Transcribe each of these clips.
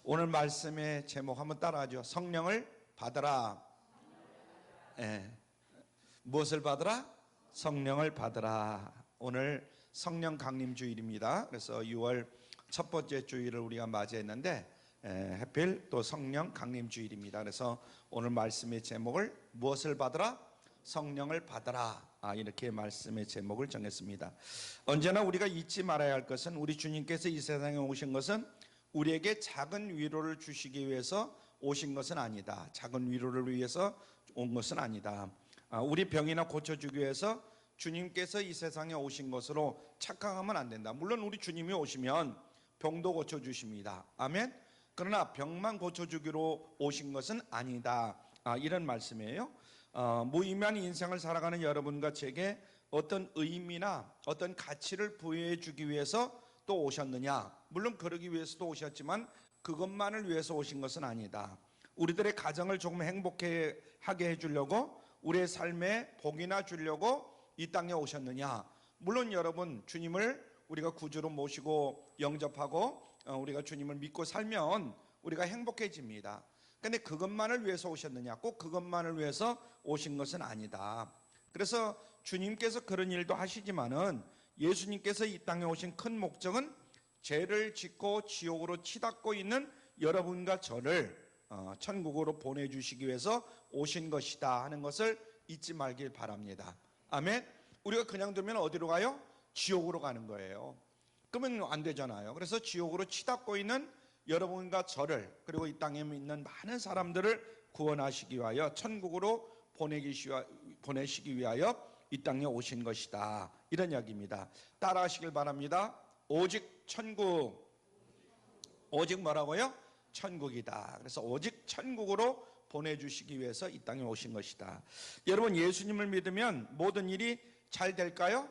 오늘 말씀의 제목 한번 따라하죠. 성령을 받으라. 예. 무엇을 받으라? 성령을 받으라. 오늘 성령 강림 주일입니다. 그래서 6월 첫 번째 주일을 우리가 맞이했는데 하필 또 성령 강림 주일입니다. 그래서 오늘 말씀의 제목을 무엇을 받으라? 성령을 받으라. 이렇게 말씀의 제목을 정했습니다. 언제나 우리가 잊지 말아야 할 것은 우리 주님께서 이 세상에 오신 것은 우리에게 작은 위로를 주시기 위해서 오신 것은 아니다. 작은 위로를 위해서 온 것은 아니다. 우리 병이나 고쳐주기 위해서 주님께서 이 세상에 오신 것으로 착각하면 안 된다. 물론 우리 주님이 오시면 병도 고쳐주십니다. 아멘. 그러나 병만 고쳐주기로 오신 것은 아니다. 이런 말씀이에요. 무의미한 인생을 살아가는 여러분과 제게 어떤 의미나 어떤 가치를 부여해 주기 위해서 또 오셨느냐? 물론 그러기 위해서도 오셨지만 그것만을 위해서 오신 것은 아니다. 우리들의 가정을 조금 행복하게 해주려고, 우리의 삶에 복이나 주려고 이 땅에 오셨느냐? 물론 여러분, 주님을 우리가 구주로 모시고 영접하고 우리가 주님을 믿고 살면 우리가 행복해집니다. 근데 그것만을 위해서 오셨느냐? 꼭 그것만을 위해서 오신 것은 아니다. 그래서 주님께서 그런 일도 하시지만은 예수님께서 이 땅에 오신 큰 목적은 죄를 짓고 지옥으로 치닫고 있는 여러분과 저를 천국으로 보내주시기 위해서 오신 것이다 하는 것을 잊지 말길 바랍니다. 아멘. 우리가 그냥 두면 어디로 가요? 지옥으로 가는 거예요. 그러면 안 되잖아요. 그래서 지옥으로 치닫고 있는 여러분과 저를, 그리고 이 땅에 있는 많은 사람들을 구원하시기 위하여 천국으로 보내시기 위하여 이 땅에 오신 것이다. 이런 이야기입니다. 따라하시길 바랍니다. 오직 천국. 오직 뭐라고요? 천국이다. 그래서 오직 천국으로 보내주시기 위해서 이 땅에 오신 것이다. 여러분, 예수님을 믿으면 모든 일이 잘 될까요?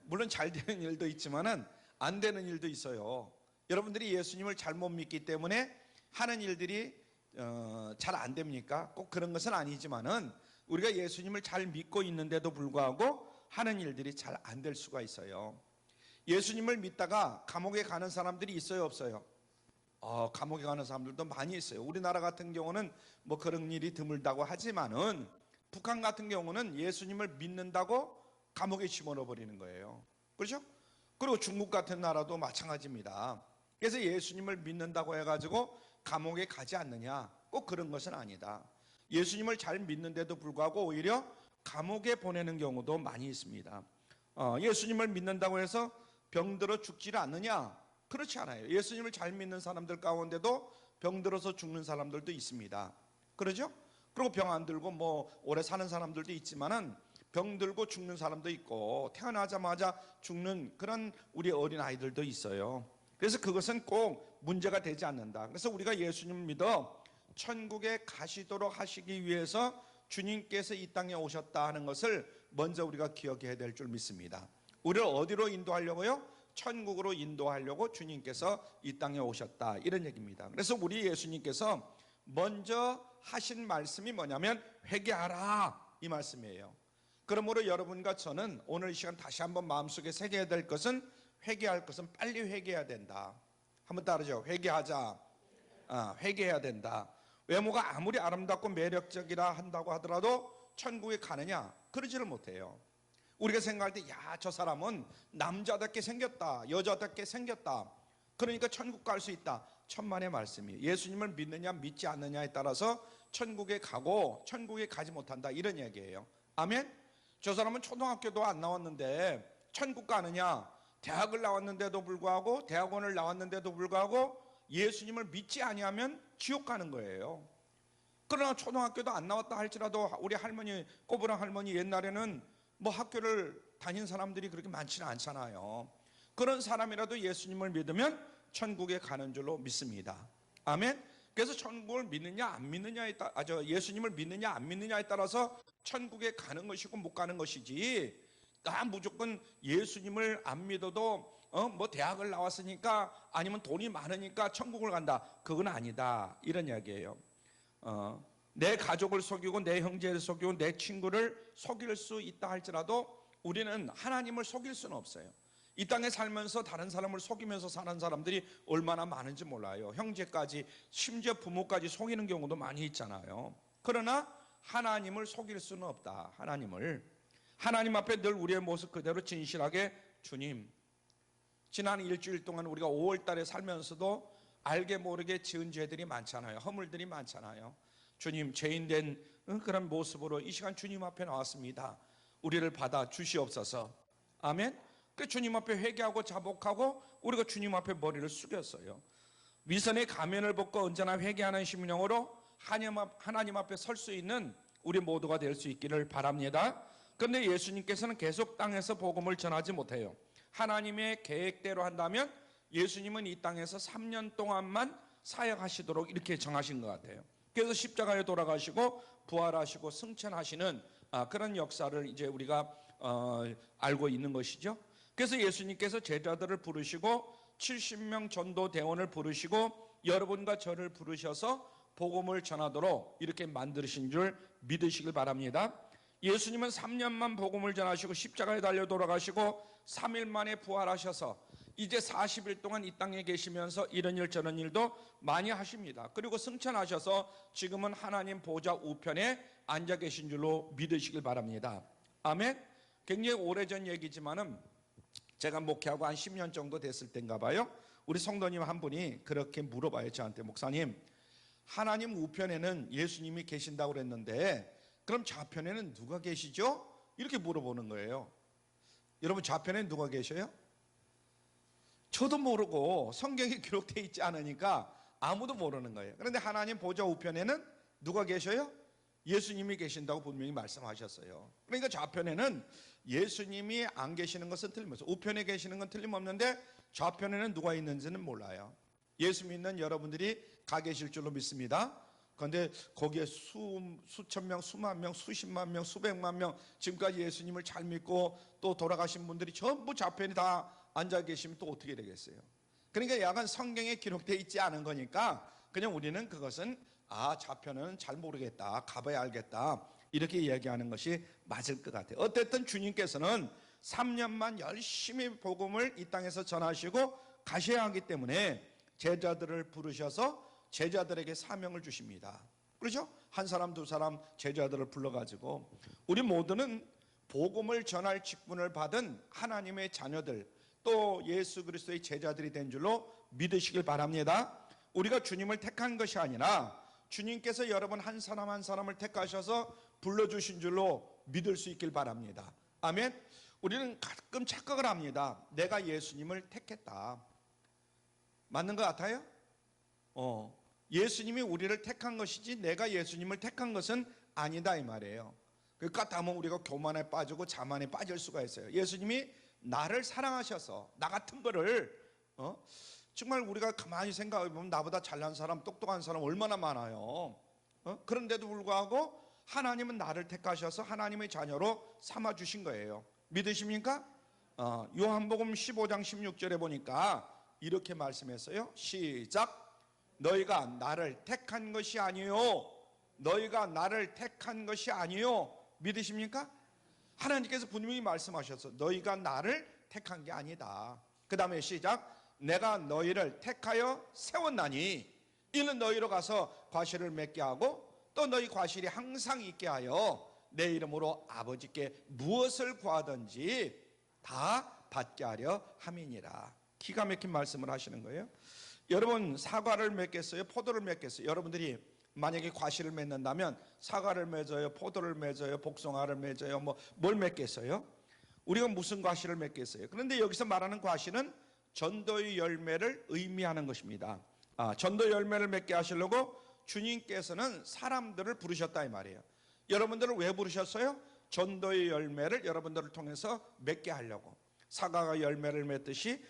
물론 잘 되는 일도 있지만은 안 되는 일도 있어요. 여러분들이 예수님을 잘못 믿기 때문에 하는 일들이 잘 안 됩니까? 꼭 그런 것은 아니지만은 우리가 예수님을 잘 믿고 있는데도 불구하고 하는 일들이 잘 안 될 수가 있어요. 예수님을 믿다가 감옥에 가는 사람들이 있어요, 없어요? 감옥에 가는 사람들도 많이 있어요. 우리나라 같은 경우는 뭐 그런 일이 드물다고 하지만은 북한 같은 경우는 예수님을 믿는다고 감옥에 집어넣어 버리는 거예요. 그렇죠? 그리고 중국 같은 나라도 마찬가지입니다. 그래서 예수님을 믿는다고 해가지고 감옥에 가지 않느냐? 꼭 그런 것은 아니다. 예수님을 잘 믿는데도 불구하고 오히려 감옥에 보내는 경우도 많이 있습니다. 예수님을 믿는다고 해서 병들어 죽지를 않느냐? 그렇지 않아요. 예수님을 잘 믿는 사람들 가운데도 병들어서 죽는 사람들도 있습니다. 그러죠? 그리고 병 안 들고 뭐 오래 사는 사람들도 있지만은 병 들고 죽는 사람도 있고 태어나자마자 죽는 그런 우리 어린 아이들도 있어요. 그래서 그것은 꼭 문제가 되지 않는다. 그래서 우리가 예수님을 믿어 천국에 가시도록 하시기 위해서 주님께서 이 땅에 오셨다 하는 것을 먼저 우리가 기억해야 될 줄 믿습니다. 우리를 어디로 인도하려고요? 천국으로 인도하려고 주님께서 이 땅에 오셨다, 이런 얘기입니다. 그래서 우리 예수님께서 먼저 하신 말씀이 뭐냐면 회개하라, 이 말씀이에요. 그러므로 여러분과 저는 오늘 이 시간 다시 한번 마음속에 새겨야 될 것은, 회개할 것은 빨리 회개해야 된다. 한번 따르죠. 회개하자. 회개해야 된다. 외모가 아무리 아름답고 매력적이라 한다고 하더라도 천국에 가느냐? 그러지를 못해요. 우리가 생각할 때, 야, 저 사람은 남자답게 생겼다, 여자답게 생겼다, 그러니까 천국 갈 수 있다. 천만의 말씀이에요. 예수님을 믿느냐 믿지 않느냐에 따라서 천국에 가고 천국에 가지 못한다, 이런 얘기예요. 아멘? 저 사람은 초등학교도 안 나왔는데 천국 가느냐? 대학을 나왔는데도 불구하고, 대학원을 나왔는데도 불구하고 예수님을 믿지 아니하면 지옥 가는 거예요. 그러나 초등학교도 안 나왔다 할지라도 우리 할머니, 꼬부랑 할머니 옛날에는 뭐 학교를 다닌 사람들이 그렇게 많지는 않잖아요. 그런 사람이라도 예수님을 믿으면 천국에 가는 줄로 믿습니다. 아멘. 그래서 천국을 믿느냐 안 믿느냐에 따라, 예수님을 믿느냐 안 믿느냐에 따라서 천국에 가는 것이고 못 가는 것이지, 나 무조건 예수님을 안 믿어도 뭐 대학을 나왔으니까, 아니면 돈이 많으니까 천국을 간다, 그건 아니다, 이런 이야기예요. 내 가족을 속이고 내 형제를 속이고 내 친구를 속일 수 있다 할지라도 우리는 하나님을 속일 수는 없어요. 이 땅에 살면서 다른 사람을 속이면서 사는 사람들이 얼마나 많은지 몰라요. 형제까지, 심지어 부모까지 속이는 경우도 많이 있잖아요. 그러나 하나님을 속일 수는 없다. 하나님 앞에 늘 우리의 모습 그대로 진실하게, 주님, 지난 일주일 동안 우리가 5월 달에 살면서도 알게 모르게 지은 죄들이 많잖아요. 허물들이 많잖아요. 주님, 죄인된 그런 모습으로 이 시간 주님 앞에 나왔습니다. 우리를 받아 주시옵소서. 아멘. 그 주님 앞에 회개하고 자복하고 우리가 주님 앞에 머리를 숙였어요. 위선의 가면을 벗고 언제나 회개하는 심령으로 하나님 앞에 설 수 있는 우리 모두가 될 수 있기를 바랍니다. 그런데 예수님께서는 계속 땅에서 복음을 전하지 못해요. 하나님의 계획대로 한다면 예수님은 이 땅에서 3년 동안만 사역하시도록 이렇게 정하신 것 같아요. 그래서 십자가에 돌아가시고 부활하시고 승천하시는 그런 역사를 이제 우리가 알고 있는 것이죠. 그래서 예수님께서 제자들을 부르시고 70명 전도 대원을 부르시고 여러분과 저를 부르셔서 복음을 전하도록 이렇게 만드신 줄 믿으시길 바랍니다. 예수님은 3년만 복음을 전하시고 십자가에 달려 돌아가시고 3일 만에 부활하셔서 이제 40일 동안 이 땅에 계시면서 이런 일 저런 일도 많이 하십니다. 그리고 승천하셔서 지금은 하나님 보좌 우편에 앉아 계신 줄로 믿으시길 바랍니다. 아멘. 굉장히 오래전 얘기지만은 제가 목회하고 한 10년 정도 됐을 때인가 봐요. 우리 성도님 한 분이 그렇게 물어봐요. 저한테, 목사님, 하나님 우편에는 예수님이 계신다고 그랬는데 그럼 좌편에는 누가 계시죠? 이렇게 물어보는 거예요. 여러분, 좌편에는 누가 계셔요? 저도 모르고 성경에 기록되어 있지 않으니까 아무도 모르는 거예요. 그런데 하나님 보좌 우편에는 누가 계셔요? 예수님이 계신다고 분명히 말씀하셨어요. 그러니까 좌편에는 예수님이 안 계시는 것은 틀림없어요. 우편에 계시는 건 틀림없는데 좌편에는 누가 있는지는 몰라요. 예수 믿는 여러분들이 가 계실 줄로 믿습니다. 그런데 거기에 수천 명, 수만 명, 수십만 명, 수백만 명, 지금까지 예수님을 잘 믿고 또 돌아가신 분들이 전부 좌편에 다 앉아 계시면 또 어떻게 되겠어요? 그러니까 약간 성경에 기록되어 있지 않은 거니까 그냥 우리는 그것은 좌편은 잘 모르겠다, 가봐야 알겠다, 이렇게 이야기하는 것이 맞을 것 같아요. 어쨌든 주님께서는 3년만 열심히 복음을 이 땅에서 전하시고 가셔야 하기 때문에 제자들을 부르셔서 제자들에게 사명을 주십니다. 그렇죠? 한 사람 두 사람 제자들을 불러가지고 우리 모두는 복음을 전할 직분을 받은 하나님의 자녀들, 또 예수 그리스도의 제자들이 된 줄로 믿으시길 바랍니다. 우리가 주님을 택한 것이 아니라 주님께서 여러분 한 사람 한 사람을 택하셔서 불러주신 줄로 믿을 수 있길 바랍니다. 아멘. 우리는 가끔 착각을 합니다. 내가 예수님을 택했다. 맞는 것 같아요? 예수님이 우리를 택한 것이지 내가 예수님을 택한 것은 아니다, 이 말이에요. 그러니까 다만 우리가 교만에 빠지고 자만에 빠질 수가 있어요. 예수님이 나를 사랑하셔서 나 같은 거를 정말 우리가 가만히 생각해보면 나보다 잘난 사람, 똑똑한 사람 얼마나 많아요. 그런데도 불구하고 하나님은 나를 택하셔서 하나님의 자녀로 삼아주신 거예요. 믿으십니까? 요한복음 15장 16절에 보니까 이렇게 말씀했어요. 시작. 너희가 나를 택한 것이 아니요, 너희가 나를 택한 것이 아니요. 믿으십니까? 하나님께서 분명히 말씀하셨어. 너희가 나를 택한 게 아니다. 그 다음에 시작. 내가 너희를 택하여 세웠나니 이는 너희로 가서 과실을 맺게 하고 또 너희 과실이 항상 있게 하여 내 이름으로 아버지께 무엇을 구하든지 다 받게 하려 함이니라. 기가 막힌 말씀을 하시는 거예요. 여러분, 사과를 맺겠어요? 포도를 맺겠어요? 여러분들이 만약에 과실을 맺는다면 사과를 맺어요? 포도를 맺어요? 복숭아를 맺어요? 뭘 맺겠어요? 우리가 무슨 과실을 맺겠어요? 그런데 여기서 말하는 과실은 전도의 열매를 의미하는 것입니다. 전도 열매를 맺게 하시려고 주님께서는 사람들을 부르셨다, 이 말이에요. 여러분들을 왜 부르셨어요? 전도의 열매를 여러분들을 통해서 맺게 하려고. 사과가 열매를 맺듯이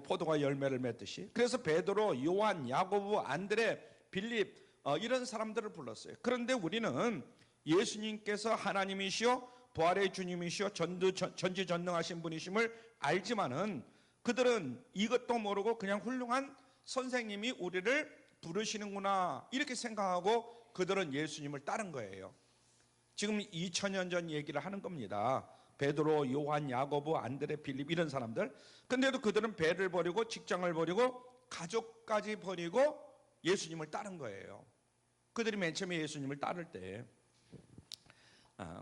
포도가 열매를 맺듯이. 그래서 베드로, 요한, 야고보, 안드레, 빌립 이런 사람들을 불렀어요. 그런데 우리는 예수님께서 하나님이시오 부활의 주님이시오 전지전능하신 분이심을 알지만은 그들은 이것도 모르고 그냥 훌륭한 선생님이 우리를 부르시는구나 이렇게 생각하고 그들은 예수님을 따른 거예요. 지금 2000년 전 얘기를 하는 겁니다. 베드로, 요한, 야고보, 안드레, 빌립 이런 사람들. 근데도 그들은 배를 버리고 직장을 버리고 가족까지 버리고 예수님을 따른 거예요. 그들이 맨 처음에 예수님을 따를 때.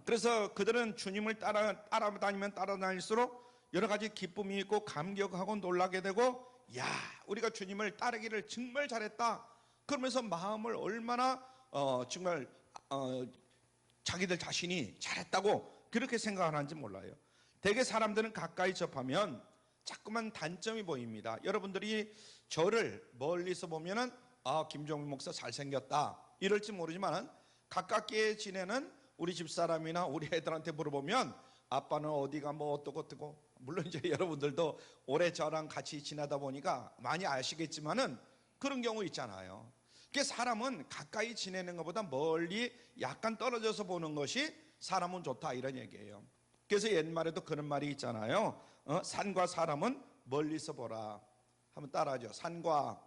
그래서 그들은 주님을 따라다닐수록 여러 가지 기쁨이 있고 감격하고 놀라게 되고, 야, 우리가 주님을 따르기를 정말 잘했다. 그러면서 마음을 얼마나 정말 자기들 자신이 잘했다고 그렇게 생각하는지 몰라요. 대개 사람들은 가까이 접하면 자꾸만 단점이 보입니다. 여러분들이 저를 멀리서 보면은 김종민 목사 잘생겼다 이럴지 모르지만, 가깝게 지내는 우리 집사람이나 우리 애들한테 물어보면 아빠는 어디가 뭐 어떻고 물론 이제 여러분들도 오래 저랑 같이 지내다 보니까 많이 아시겠지만은 그런 경우 있잖아요. 그러니까 사람은 가까이 지내는 것보다 멀리 약간 떨어져서 보는 것이 사람은 좋다 이런 얘기예요. 그래서 옛말에도 그런 말이 있잖아요. 산과 사람은 멀리서 보라. 한번 따라하죠. 산과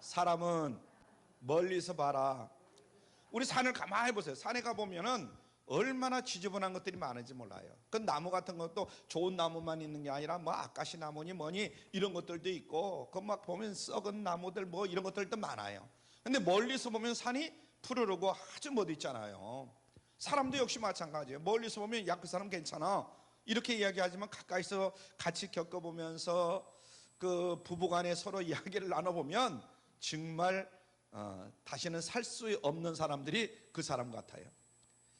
사람은 멀리서 봐라. 우리 산을 가만히 보세요. 산에 가보면은 얼마나 지저분한 것들이 많은지 몰라요. 그 나무 같은 것도 좋은 나무만 있는 게 아니라 뭐 아카시 나무니 뭐니 이런 것들도 있고, 그 막 보면 썩은 나무들 뭐 이런 것들도 많아요. 근데 멀리서 보면 산이 푸르르고 아주 멋있잖아요. 사람도 역시 마찬가지예요. 멀리서 보면 야, 그 사람 괜찮아 이렇게 이야기하지만 가까이서 같이 겪어보면서 그 부부간에 서로 이야기를 나눠보면 정말 다시는 살 수 없는 사람들이 그 사람 같아요.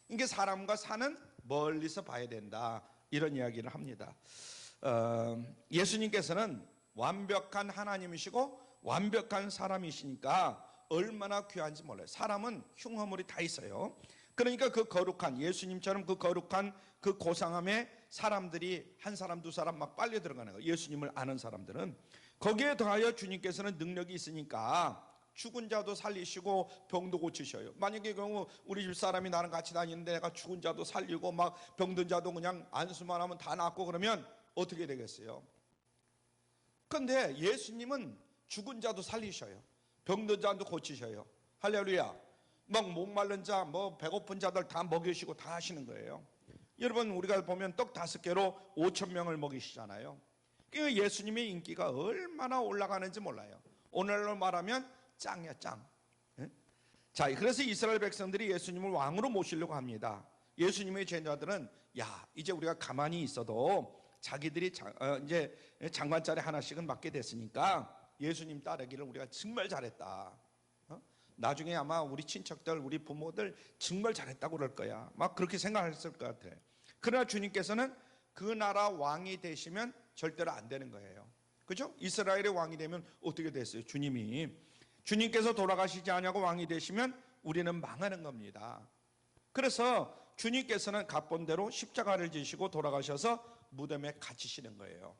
이게 사람과 산은 멀리서 봐야 된다 이런 이야기를 합니다. 예수님께서는 완벽한 하나님이시고 완벽한 사람이시니까 얼마나 귀한지 몰라요. 사람은 흉허물이 다 있어요. 그러니까 그 거룩한 예수님처럼 그 거룩한 그 고상함에 사람들이 한 사람 두 사람 막 빨려 들어가는 거예요. 예수님을 아는 사람들은. 거기에 더하여 주님께서는 능력이 있으니까 죽은 자도 살리시고 병도 고치셔요. 만약에 경우 우리 집 사람이 나랑 같이 다니는데 내가 죽은 자도 살리고 막 병든 자도 그냥 안수만 하면 다 낫고 그러면 어떻게 되겠어요? 그런데 예수님은 죽은 자도 살리셔요. 병든 자도 고치셔요. 할렐루야. 막 목마른 자, 뭐 배고픈 자들 다 먹이시고 다 하시는 거예요. 여러분, 우리가 보면 떡 5개로 5,000명을 먹이시잖아요. 그 예수님의 인기가 얼마나 올라가는지 몰라요. 오늘로 말하면 짱이야, 짱. 자, 그래서 이스라엘 백성들이 예수님을 왕으로 모시려고 합니다. 예수님의 제자들은 야, 이제 우리가 가만히 있어도 자기들이 이제 장관자리 하나씩은 맡게 됐으니까 예수님 따르기를 우리가 정말 잘했다. 나중에 아마 우리 친척들, 우리 부모들 정말 잘했다고 그럴 거야. 막 그렇게 생각했을 것 같아. 그러나 주님께서는 그 나라 왕이 되시면 절대로 안 되는 거예요. 그죠? 이스라엘의 왕이 되면 어떻게 됐어요? 주님께서 돌아가시지 않냐고 왕이 되시면 우리는 망하는 겁니다. 그래서 주님께서는 각본대로 십자가를 지시고 돌아가셔서 무덤에 갇히시는 거예요.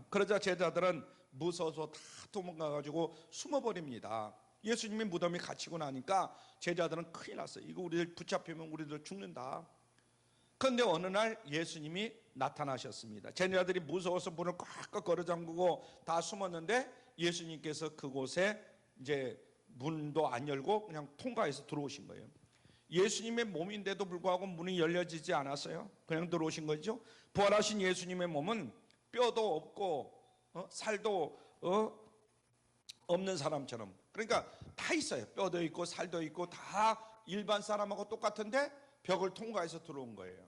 그러자 제자들은 무서워서 다 도망가가지고 숨어버립니다. 예수님이 무덤에 갇히고 나니까 제자들은 큰일 났어요. 이거 우리들 붙잡히면 우리들 죽는다. 그런데 어느 날 예수님이 나타나셨습니다. 제자들이 무서워서 문을 꽉꽉 걸어 잠그고 다 숨었는데 예수님께서 그곳에 이제 문도 안 열고 그냥 통과해서 들어오신 거예요. 예수님의 몸인데도 불구하고 문이 열려지지 않았어요. 그냥 들어오신 거죠. 부활하신 예수님의 몸은 뼈도 없고 살도 없는 사람처럼, 그러니까 다 있어요. 뼈도 있고 살도 있고 다 일반 사람하고 똑같은데 벽을 통과해서 들어온 거예요.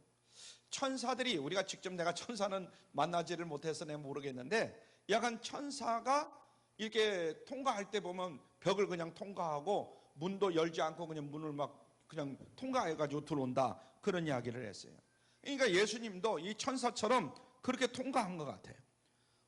천사들이, 우리가 직접 내가 천사는 만나지를 못해서 내가 모르겠는데 약간 천사가 이렇게 통과할 때 보면 벽을 그냥 통과하고 문도 열지 않고 그냥 문을 막 그냥 통과해가지고 들어온다, 그런 이야기를 했어요. 그러니까 예수님도 이 천사처럼 그렇게 통과한 것 같아요.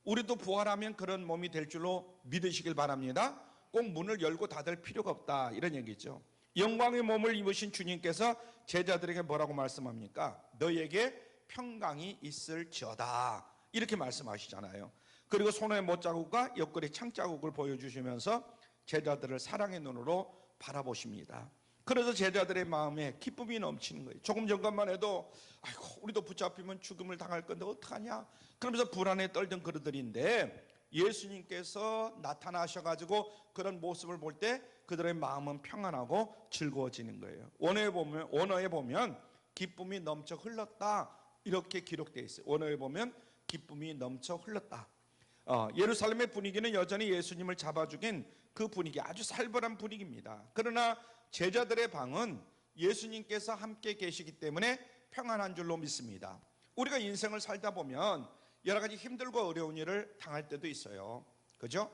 우리도 부활하면 그런 몸이 될 줄로 믿으시길 바랍니다. 꼭 문을 열고 닫을 필요가 없다, 이런 얘기죠. 영광의 몸을 입으신 주님께서 제자들에게 뭐라고 말씀합니까? 너에게 평강이 있을지어다, 이렇게 말씀하시잖아요. 그리고 손에 못자국과 옆구리 창자국을 보여주시면서 제자들을 사랑의 눈으로 바라보십니다. 그래서 제자들의 마음에 기쁨이 넘치는 거예요. 조금 전까만 해도 아이고 우리도 붙잡히면 죽음을 당할 건데 어떡하냐 그러면서 불안에 떨던 그들인데 예수님께서 나타나셔가지고 그런 모습을 볼 때 그들의 마음은 평안하고 즐거워지는 거예요. 원어에 보면 기쁨이 넘쳐 흘렀다, 이렇게 기록되어 있어요. 오늘 보면 기쁨이 넘쳐 흘렀다. 예루살렘의 분위기는 여전히 예수님을 잡아죽인 그 분위기, 아주 살벌한 분위기입니다. 그러나 제자들의 방은 예수님께서 함께 계시기 때문에 평안한 줄로 믿습니다. 우리가 인생을 살다 보면 여러 가지 힘들고 어려운 일을 당할 때도 있어요. 그죠?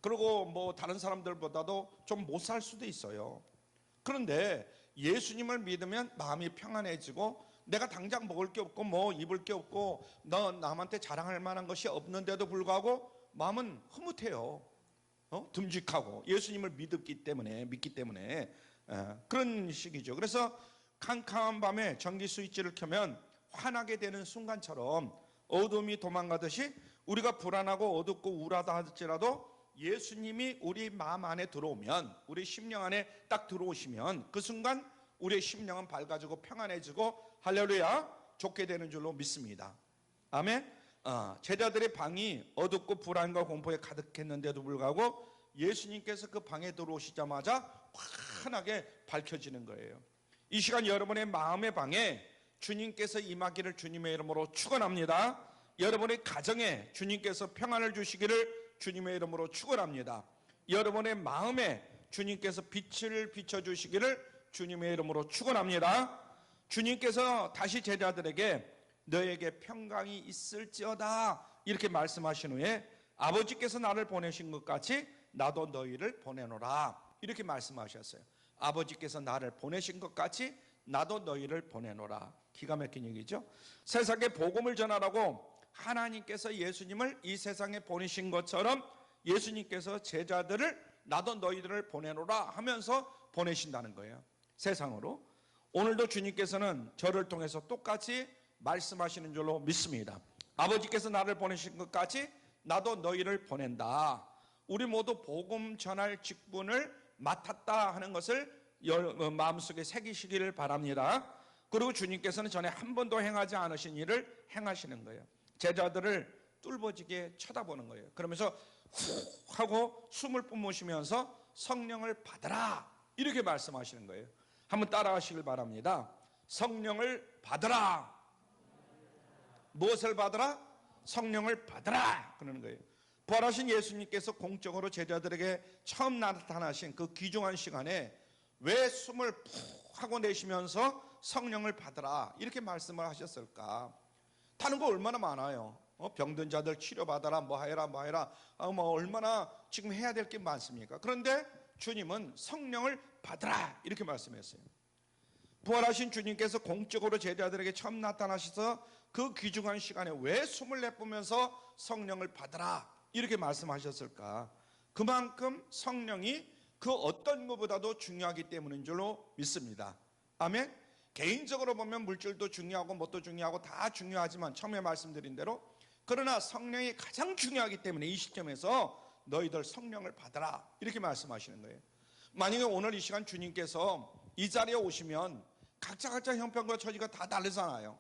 그리고 뭐 다른 사람들보다도 좀 못 살 수도 있어요. 그런데 예수님을 믿으면 마음이 평안해지고, 내가 당장 먹을 게 없고 뭐 입을 게 없고 너 남한테 자랑할 만한 것이 없는데도 불구하고 마음은 흐뭇해요. 듬직하고 예수님을 믿기 때문에 그런 식이죠. 그래서 캄캄한 밤에 전기 스위치를 켜면 환하게 되는 순간처럼 어둠이 도망가듯이 우리가 불안하고 어둡고 우울하다 할지라도 예수님이 우리 마음 안에 들어오면, 우리 심령 안에 딱 들어오시면 그 순간 우리의 심령은 밝아지고 평안해지고 할렐루야 좋게 되는 줄로 믿습니다. 아멘. 제자들의 방이 어둡고 불안과 공포에 가득했는데도 불구하고 예수님께서 그 방에 들어오시자마자 환하게 밝혀지는 거예요. 이 시간 여러분의 마음의 방에 주님께서 임하기를 주님의 이름으로 축원합니다. 여러분의 가정에 주님께서 평안을 주시기를 주님의 이름으로 축원합니다. 여러분의 마음에 주님께서 빛을 비춰주시기를 주님의 이름으로 축원합니다. 주님께서 다시 제자들에게 너에게 평강이 있을지어다 이렇게 말씀하신 후에 아버지께서 나를 보내신 것 같이 나도 너희를 보내노라 이렇게 말씀하셨어요. 아버지께서 나를 보내신 것 같이 나도 너희를 보내노라. 기가 막힌 얘기죠. 세상에 복음을 전하라고 하나님께서 예수님을 이 세상에 보내신 것처럼 예수님께서 제자들을 나도 너희들을 보내노라 하면서 보내신다는 거예요. 세상으로. 오늘도 주님께서는 저를 통해서 똑같이 말씀하시는 줄로 믿습니다. 아버지께서 나를 보내신 것 같이 나도 너희를 보낸다. 우리 모두 복음 전할 직분을 맡았다 하는 것을 마음속에 새기시기를 바랍니다. 그리고 주님께서는 전에 한 번도 행하지 않으신 일을 행하시는 거예요. 제자들을 뚫어지게 쳐다보는 거예요. 그러면서 후 하고 숨을 뿜으시면서 성령을 받으라 이렇게 말씀하시는 거예요. 한번 따라하시길 바랍니다. 성령을 받으라. 무엇을 받으라? 성령을 받으라 그러는 거예요. 부활하신 예수님께서 공적으로 제자들에게 처음 나타나신 그 귀중한 시간에 왜 숨을 푹 하고 내쉬면서 성령을 받으라 이렇게 말씀을 하셨을까? 다른 거 얼마나 많아요. 병든 자들 치료받아라 뭐 해라 뭐 얼마나 지금 해야 될 게 많습니까? 그런데 주님은 성령을 받으라 이렇게 말씀했어요. 부활하신 주님께서 공적으로 제자들에게 처음 나타나셔서 그 귀중한 시간에 왜 숨을 내뿜으면서 성령을 받으라 이렇게 말씀하셨을까? 그만큼 성령이 그 어떤 것보다도 중요하기 때문인 줄로 믿습니다. 아멘. 개인적으로 보면 물질도 중요하고 뭣도 중요하고 다 중요하지만 처음에 말씀드린 대로 그러나 성령이 가장 중요하기 때문에 이 시점에서 너희들 성령을 받아라 이렇게 말씀하시는 거예요. 만약에 오늘 이 시간 주님께서 이 자리에 오시면 각자 형편과 처지가 다 다르잖아요.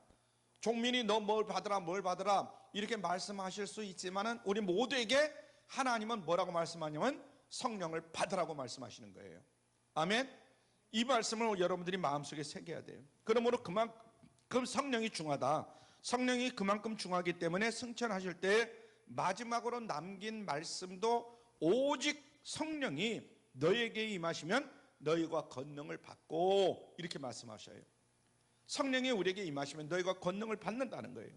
종민이 너 뭘 받으라 이렇게 말씀하실 수 있지만은 우리 모두에게 하나님은 뭐라고 말씀하냐면 성령을 받으라고 말씀하시는 거예요. 아멘. 이 말씀을 여러분들이 마음속에 새겨야 돼요. 그러므로 그만큼 성령이 중하다. 성령이 그만큼 중하기 때문에 승천하실 때 마지막으로 남긴 말씀도 오직 성령이 너에게 임하시면 너희가 권능을 받고 이렇게 말씀하셔요. 성령이 우리에게 임하시면 너희가 권능을 받는다는 거예요.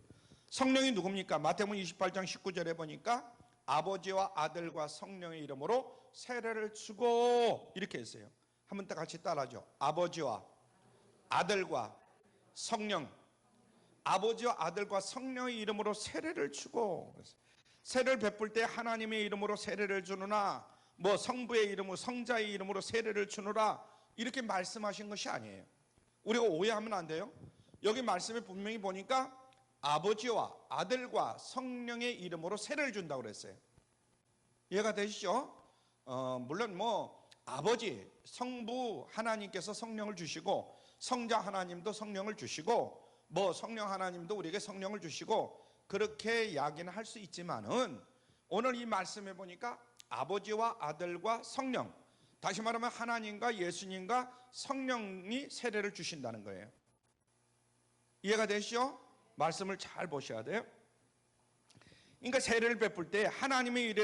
성령이 누굽니까? 마태복음 28장 19절에 보니까 아버지와 아들과 성령의 이름으로 세례를 주고 이렇게 했어요. 한번 더 같이 따라하죠. 아버지와 아들과 성령, 아버지와 아들과 성령의 이름으로 세례를 주고, 세례를 베풀 때 하나님의 이름으로 세례를 주느나 뭐 성부의 이름으로 성자의 이름으로 세례를 주느라 이렇게 말씀하신 것이 아니에요. 우리가 오해하면 안 돼요. 여기 말씀에 분명히 보니까 아버지와 아들과 성령의 이름으로 세례를 준다고 그랬어요. 이해가 되시죠? 물론 뭐 아버지 성부 하나님께서 성령을 주시고 성자 하나님도 성령을 주시고 뭐 성령 하나님도 우리에게 성령을 주시고 그렇게 이야기는 할 수 있지만은 오늘 이 말씀에 보니까 아버지와 아들과 성령, 다시 말하면 하나님과 예수님과 성령이 세례를 주신다는 거예요. 이해가 되시죠? 말씀을 잘 보셔야 돼요. 그러니까 세례를 베풀 때 하나님의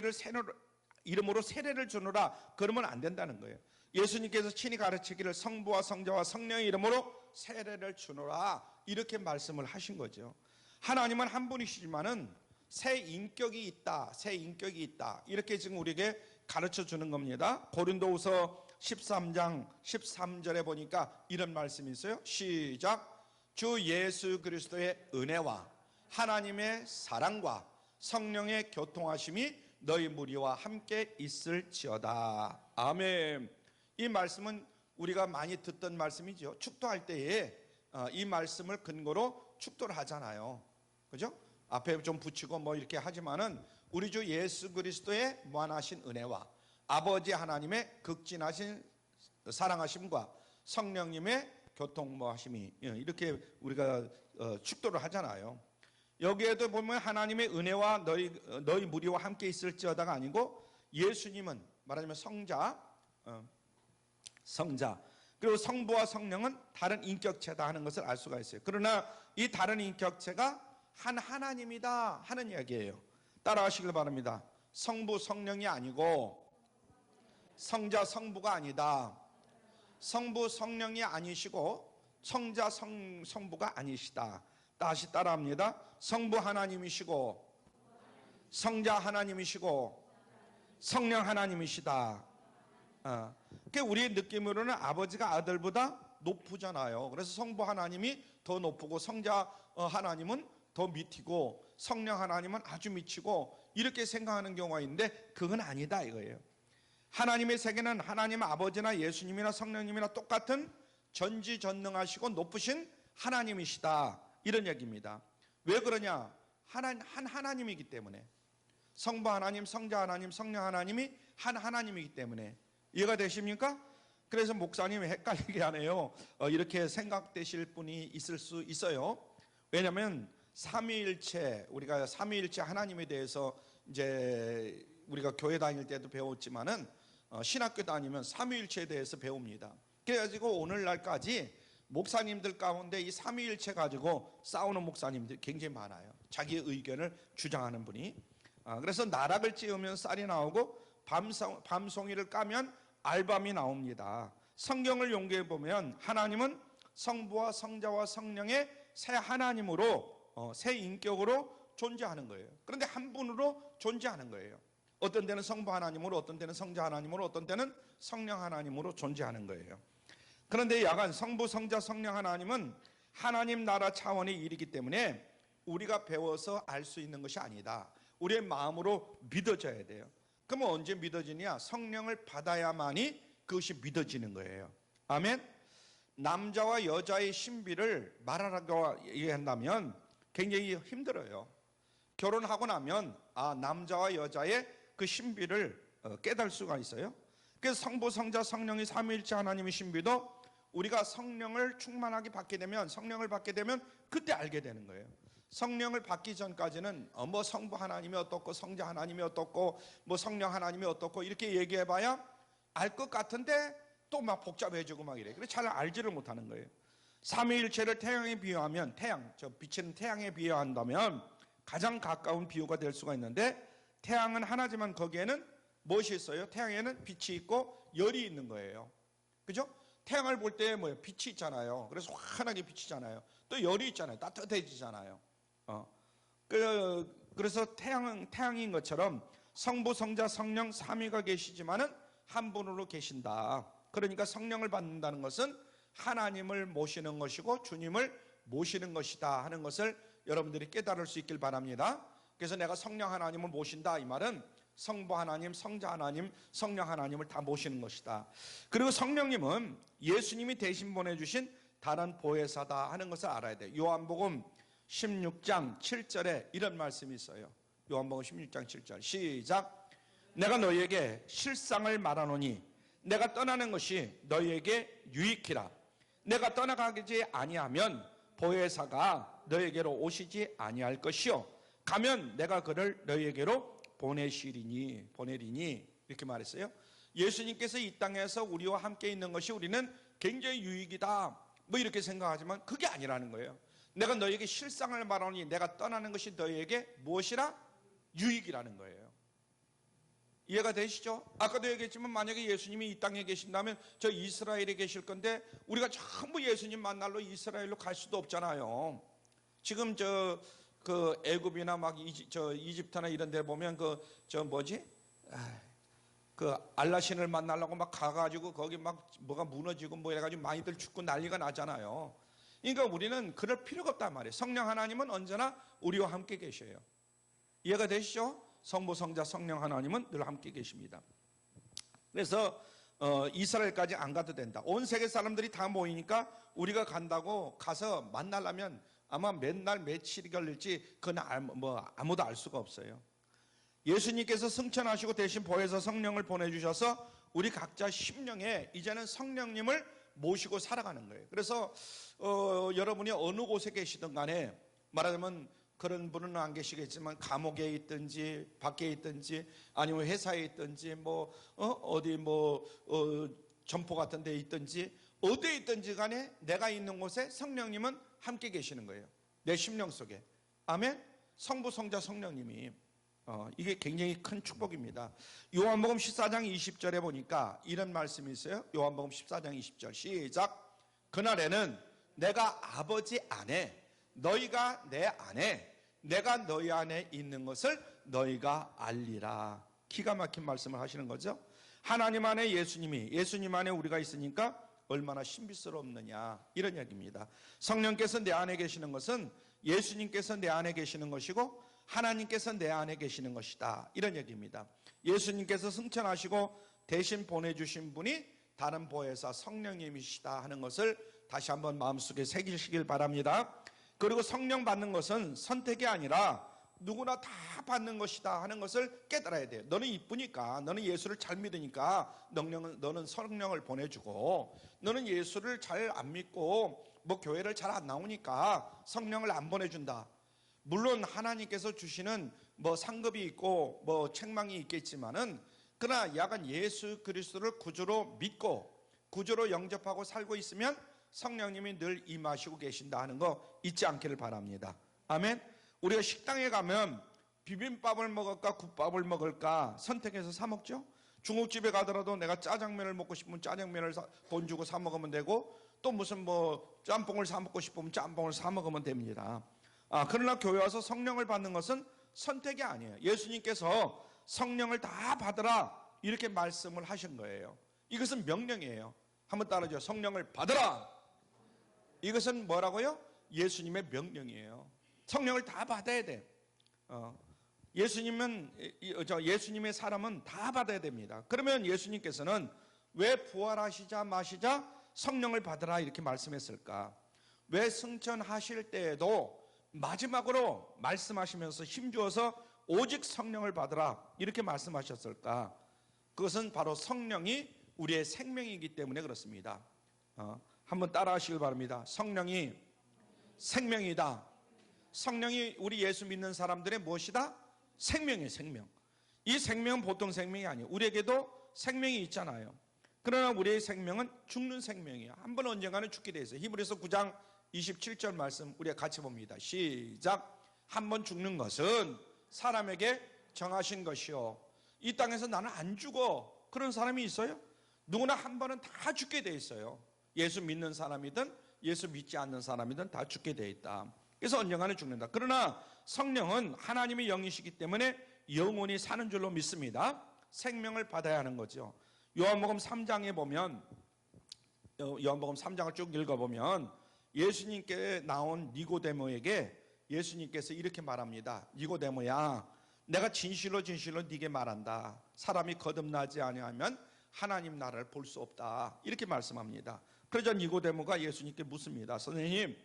이름으로 세례를 주노라 그러면 안 된다는 거예요. 예수님께서 친히 가르치기를 성부와 성자와 성령의 이름으로 세례를 주노라 이렇게 말씀을 하신 거죠. 하나님은 한 분이시지만은 새 인격이 있다, 새 인격이 있다 이렇게 지금 우리에게 가르쳐 주는 겁니다. 고린도후서 13장 13절에 보니까 이런 말씀이 있어요. 시작. 주 예수 그리스도의 은혜와 하나님의 사랑과 성령의 교통하심이 너희 무리와 함께 있을지어다. 아멘. 이 말씀은 우리가 많이 듣던 말씀이죠. 축도할 때에 이 말씀을 근거로 축도를 하잖아요. 그죠? 앞에 좀 붙이고 뭐 이렇게 하지만은 우리 주 예수 그리스도의 무한하신 은혜와 아버지 하나님의 극진하신 사랑하심과 성령님의 교통하심이 이렇게 우리가 축도를 하잖아요. 여기에도 보면 하나님의 은혜와 너희 무리와 함께 있을지어다가 아니고 예수님은 말하자면 성자 그리고 성부와 성령은 다른 인격체다 하는 것을 알 수가 있어요. 그러나 이 다른 인격체가 한 하나님이다 하는 이야기예요. 따라하시길 바랍니다. 성부 성령이 아니고 성자 성부가 아니다. 성부 성령이 아니시고 성자 성부가 아니시다. 다시 따라합니다. 성부 하나님이시고 성자 하나님이시고 성령 하나님이시다. 그러니까 우리의 느낌으로는 아버지가 아들보다 높으잖아요. 그래서 성부 하나님이 더 높고 성자 하나님은 더 밑이고 성령 하나님은 아주 미치고 이렇게 생각하는 경우가 있는데 그건 아니다 이거예요. 하나님의 세계는 하나님 아버지나 예수님이나 성령님이나 똑같은 전지전능하시고 높으신 하나님이시다 이런 얘기입니다. 왜 그러냐? 한 하나님이기 때문에. 성부 하나님, 성자 하나님, 성령 하나님이 한 하나님이기 때문에. 이해가 되십니까? 그래서 목사님이 헷갈리게 하네요. 이렇게 생각되실 분이 있을 수 있어요. 왜냐하면 삼위일체, 우리가 삼위일체 하나님에 대해서 이제 우리가 교회 다닐 때도 배웠지만은 신학교 다니면 삼위일체에 대해서 배웁니다. 그래가지고 오늘날까지 목사님들 가운데 이 삼위일체 가지고 싸우는 목사님들이 굉장히 많아요. 자기의 의견을 주장하는 분이. 그래서 나락을 찌우면 쌀이 나오고 밤송이를 까면 알밤이 나옵니다. 성경을 연구해 보면 하나님은 성부와 성자와 성령의 새 하나님으로 새 인격으로 존재하는 거예요. 그런데 한 분으로 존재하는 거예요. 어떤 때는 성부 하나님으로, 어떤 때는 성자 하나님으로, 어떤 때는 성령 하나님으로 존재하는 거예요. 그런데 야간 성부, 성자, 성령 하나님은 하나님 나라 차원의 일이기 때문에 우리가 배워서 알 수 있는 것이 아니다. 우리의 마음으로 믿어져야 돼요. 그러면 언제 믿어지냐? 성령을 받아야만이 그것이 믿어지는 거예요. 아멘. 남자와 여자의 신비를 말하라고 얘기한다면 굉장히 힘들어요. 결혼하고 나면 남자와 여자의 그 신비를 깨달을 수가 있어요. 그래서 성부, 성자, 성령이 삼위일체 하나님의 신비도 우리가 성령을 충만하게 받게 되면, 성령을 받게 되면 그때 알게 되는 거예요. 성령을 받기 전까지는 뭐 성부 하나님이 어떻고 성자 하나님이 어떻고 뭐 성령 하나님이 어떻고 이렇게 얘기해봐야 알 것 같은데 또 막 복잡해지고 막 이래. 그래서 잘 알지를 못하는 거예요. 삼위일체를 태양에 비유하면, 저 비치는 태양에 비유한다면 가장 가까운 비유가 될 수가 있는데, 태양은 하나지만 거기에는 무엇이 있어요? 태양에는 빛이 있고 열이 있는 거예요. 그죠? 태양을 볼 때 뭐예요? 빛이 있잖아요. 그래서 환하게 비치잖아요. 또 열이 있잖아요. 따뜻해지잖아요. 그래서 태양인 것처럼 성부, 성자, 성령 삼위가 계시지만은 한 분으로 계신다. 그러니까 성령을 받는다는 것은 하나님을 모시는 것이고 주님을 모시는 것이다 하는 것을 여러분들이 깨달을 수 있길 바랍니다. 그래서 내가 성령 하나님을 모신다 이 말은 성부 하나님, 성자 하나님, 성령 하나님을 다 모시는 것이다. 그리고 성령님은 예수님이 대신 보내주신 다른 보혜사다 하는 것을 알아야 돼요. 요한복음 16장 7절에 이런 말씀이 있어요. 요한복음 16장 7절 시작. 내가 너희에게 실상을 말하노니 내가 떠나는 것이 너희에게 유익이라. 내가 떠나가지 아니하면 보혜사가 너희에게로 오시지 아니할 것이요 가면 내가 그를 너희에게로 보내리니 이렇게 말했어요. 예수님께서 이 땅에서 우리와 함께 있는 것이 우리는 굉장히 유익이다 뭐 이렇게 생각하지만 그게 아니라는 거예요. 내가 너에게 실상을 말하니 내가 떠나는 것이 너에게 무엇이라? 유익이라는 거예요. 이해가 되시죠? 아까도 얘기했지만 만약에 예수님이 이 땅에 계신다면 저 이스라엘에 계실 건데 우리가 전부 예수님 만나러 이스라엘로 갈 수도 없잖아요. 지금 그 애굽이나 막 이집트나 이런 데 보면 그 알라신을 만나려고 막 가가지고 거기 막 뭐가 무너지고 뭐 해가지고 많이들 죽고 난리가 나잖아요. 그러니까 우리는 그럴 필요가 없단 말이에요. 성령 하나님은 언제나 우리와 함께 계셔요. 이해가 되시죠? 성부, 성자, 성령 하나님은 늘 함께 계십니다. 그래서 이스라엘까지 안 가도 된다. 온 세계 사람들이 다 모이니까 우리가 간다고 가서 만나려면 아마 몇 날 며칠이 걸릴지 그건 아무도 알 수가 없어요. 예수님께서 승천하시고 대신 보혜사 성령을 보내주셔서 우리 각자 심령에 이제는 성령님을 모시고 살아가는 거예요. 그래서 여러분이 어느 곳에 계시든 간에 말하자면 그런 분은 안 계시겠지만 감옥에 있든지 밖에 있든지 아니면 회사에 있든지 점포 같은 데 있든지 어디에 있든지 간에 내가 있는 곳에 성령님은 함께 계시는 거예요. 내 심령 속에. 아멘. 성부, 성자, 성령님이 이게 굉장히 큰 축복입니다. 요한복음 14장 20절에 보니까 이런 말씀이 있어요. 요한복음 14장 20절 시작. 그날에는 내가 아버지 안에 너희가 내 안에 내가 너희 안에 있는 것을 너희가 알리라. 기가 막힌 말씀을 하시는 거죠. 하나님 안에 예수님 안에 우리가 있으니까 얼마나 신비스럽느냐 이런 이야기입니다. 성령께서 내 안에 계시는 것은 예수님께서 내 안에 계시는 것이고 하나님께서 내 안에 계시는 것이다 이런 얘기입니다. 예수님께서 승천하시고 대신 보내주신 분이 다른 보혜사 성령님이시다 하는 것을 다시 한번 마음속에 새기시길 바랍니다. 그리고 성령 받는 것은 선택이 아니라 누구나 다 받는 것이다 하는 것을 깨달아야 돼요. 너는 이쁘니까, 너는 예수를 잘 믿으니까 너는 성령을 보내주고, 너는 예수를 잘 안 믿고 교회를 잘 안 나오니까 성령을 안 보내준다. 물론 하나님께서 주시는 상급이 있고 책망이 있겠지만은 그러나 야간 예수 그리스도를 구주로 믿고 구주로 영접하고 살고 있으면 성령님이 늘 임하시고 계신다 하는 거 잊지 않기를 바랍니다. 아멘. 우리가 식당에 가면 비빔밥을 먹을까 국밥을 먹을까 선택해서 사 먹죠. 중국집에 가더라도 내가 짜장면을 먹고 싶으면 짜장면을 돈 주고 사 먹으면 되고 또 무슨 짬뽕을 사 먹고 싶으면 짬뽕을 사 먹으면 됩니다. 그러나 교회 와서 성령을 받는 것은 선택이 아니에요. 예수님께서 성령을 다 받으라 이렇게 말씀을 하신 거예요. 이것은 명령이에요. 한번 따라하죠. 성령을 받으라. 이것은 뭐라고요? 예수님의 명령이에요. 성령을 다 받아야 돼. 예수님의 사람은 다 받아야 됩니다. 그러면 예수님께서는 왜 부활하시자 마시자 성령을 받으라 이렇게 말씀했을까? 왜 승천하실 때에도 마지막으로 말씀하시면서 힘주어서 오직 성령을 받으라 이렇게 말씀하셨을까? 그것은 바로 성령이 우리의 생명이기 때문에 그렇습니다. 한번 따라 하시길 바랍니다. 성령이 생명이다. 성령이 우리 예수 믿는 사람들의 무엇이다? 생명이에요. 생명. 이 생명은 보통 생명이 아니에요. 우리에게도 생명이 있잖아요. 그러나 우리의 생명은 죽는 생명이에요. 한 번 언젠가는 죽게 돼 있어요. 히브리서 9장 27절 말씀 우리가 같이 봅니다. 시작. 한 번 죽는 것은 사람에게 정하신 것이요 이 땅에서 나는 안 죽어 그런 사람이 있어요? 누구나 한 번은 다 죽게 돼 있어요. 예수 믿는 사람이든 예수 믿지 않는 사람이든 다 죽게 돼 있다. 그래서 언젠가는 죽는다. 그러나 성령은 하나님의 영이시기 때문에 영원히 사는 줄로 믿습니다. 생명을 받아야 하는 거죠. 요한복음 3장에 보면 요한복음 3장을 쭉 읽어보면 예수님께 나온 니고데모에게 예수님께서 이렇게 말합니다. 니고데모야 내가 진실로 네게 말한다. 사람이 거듭나지 아니하면 하나님 나라를 볼 수 없다. 이렇게 말씀합니다. 그러자 니고데모가 예수님께 묻습니다. 선생님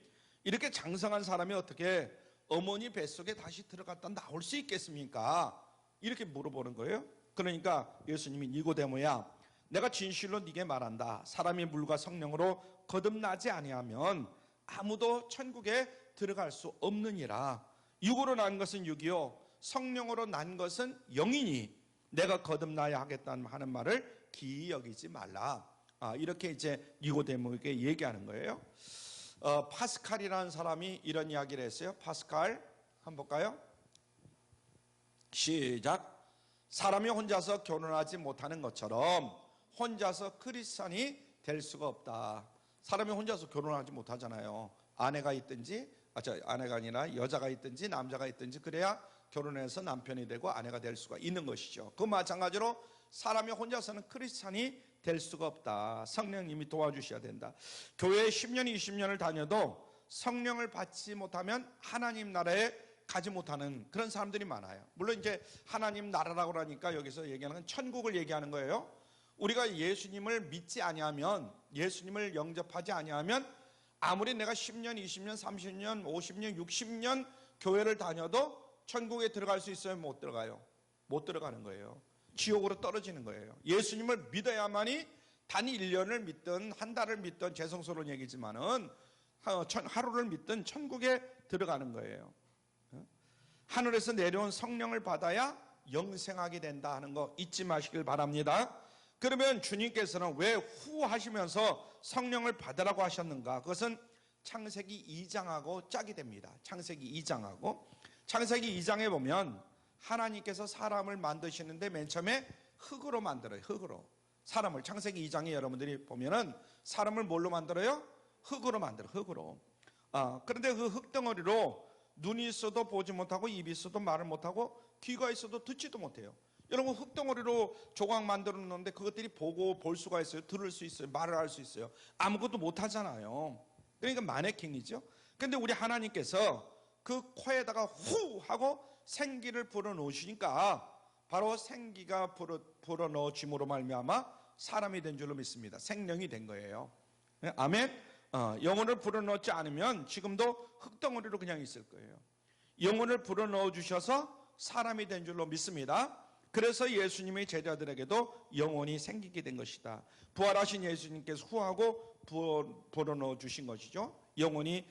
이렇게 장성한 사람이 어떻게 어머니 뱃속에 다시 들어갔다 나올 수 있겠습니까? 이렇게 물어보는 거예요. 그러니까 예수님이 니고데모야 내가 진실로 네게 말한다. 사람이 물과 성령으로 거듭나지 아니하면 아무도 천국에 들어갈 수 없느니라. 육으로 난 것은 육이요 성령으로 난 것은 영이니 내가 거듭나야 하겠다는 하는 말을 기이 여기지 말라. 이렇게 이제 니고데모에게 얘기하는 거예요. 파스칼이라는 사람이 이런 이야기를 했어요. 파스칼 한번 볼까요? 시작. 사람이 혼자서 결혼하지 못하는 것처럼 혼자서 크리스찬이 될 수가 없다. 사람이 혼자서 결혼하지 못하잖아요. 아내가 있든지, 아내가 아니라 여자가 있든지 남자가 있든지 그래야 결혼해서 남편이 되고 아내가 될 수가 있는 것이죠. 그 마찬가지로 사람이 혼자서는 크리스찬이 될 수가 없다. 성령님이 도와주셔야 된다. 교회에 10년, 20년을 다녀도 성령을 받지 못하면 하나님 나라에 가지 못하는 그런 사람들이 많아요. 물론 이제 하나님 나라라고 하니까 여기서 얘기하는 건 천국을 얘기하는 거예요. 우리가 예수님을 믿지 아니하면, 예수님을 영접하지 아니하면 아무리 내가 10년, 20년, 30년, 50년, 60년 교회를 다녀도 천국에 들어갈 수 있어요? 못 들어가요? 못 들어가는 거예요. 지옥으로 떨어지는 거예요. 예수님을 믿어야만이 단 1년을 믿든 한 달을 믿든 죄송스러운 얘기지만은 하루를 믿든 천국에 들어가는 거예요. 하늘에서 내려온 성령을 받아야 영생하게 된다 하는 거 잊지 마시길 바랍니다. 그러면 주님께서는 왜 후하시면서 성령을 받으라고 하셨는가? 그것은 창세기 2장하고 짝이 됩니다. 창세기 2장하고. 창세기 2장에 보면 하나님께서 사람을 만드시는데 맨 처음에 흙으로 만들어요. 흙으로. 사람을 창세기 2장에 여러분들이 보면은 사람을 뭘로 만들어요? 흙으로 만들어요. 흙으로. 그런데 그 흙덩어리로 눈이 있어도 보지 못하고 입이 있어도 말을 못하고 귀가 있어도 듣지도 못해요. 여러분 흙덩어리로 조각 만들어 놓는데 그것들이 보고 볼 수가 있어요. 들을 수 있어요. 말을 할 수 있어요. 아무것도 못하잖아요. 그러니까 마네킹이죠. 그런데 우리 하나님께서 그 코에다가 후 하고 생기를 불어넣으시니까 바로 생기가 불어넣어짐으로 말미암아 사람이 된 줄로 믿습니다. 생명이 된 거예요. 아멘. 영혼을 불어넣지 않으면 지금도 흙덩어리로 그냥 있을 거예요. 영혼을 불어넣어 주셔서 사람이 된 줄로 믿습니다. 그래서 예수님의 제자들에게도 영혼이 생기게 된 것이다. 부활하신 예수님께서 후하고 불어넣어 주신 것이죠. 영혼이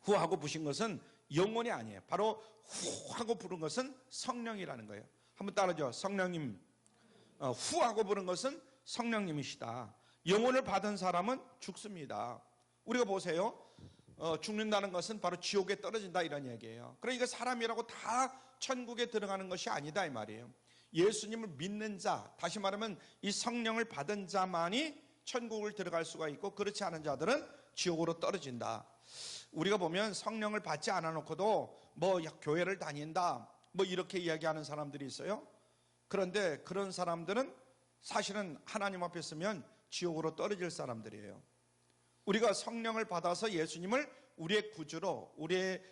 후하고 부신 것은 영혼이 아니에요. 바로 후하고 부른 것은 성령이라는 거예요. 한번 따라줘. 성령님. 후하고 부른 것은 성령님이시다. 영혼을 받은 사람은 죽습니다. 우리가 보세요. 죽는다는 것은 바로 지옥에 떨어진다 이런 얘기예요. 그러니까 사람이라고 다 천국에 들어가는 것이 아니다 이 말이에요. 예수님을 믿는 자, 다시 말하면 이 성령을 받은 자만이 천국을 들어갈 수가 있고 그렇지 않은 자들은 지옥으로 떨어진다. 우리가 보면 성령을 받지 않아 놓고도 뭐 교회를 다닌다 뭐 이렇게 이야기하는 사람들이 있어요. 그런데 그런 사람들은 사실은 하나님 앞에 서면 지옥으로 떨어질 사람들이에요. 우리가 성령을 받아서 예수님을 우리의 구주로, 우리의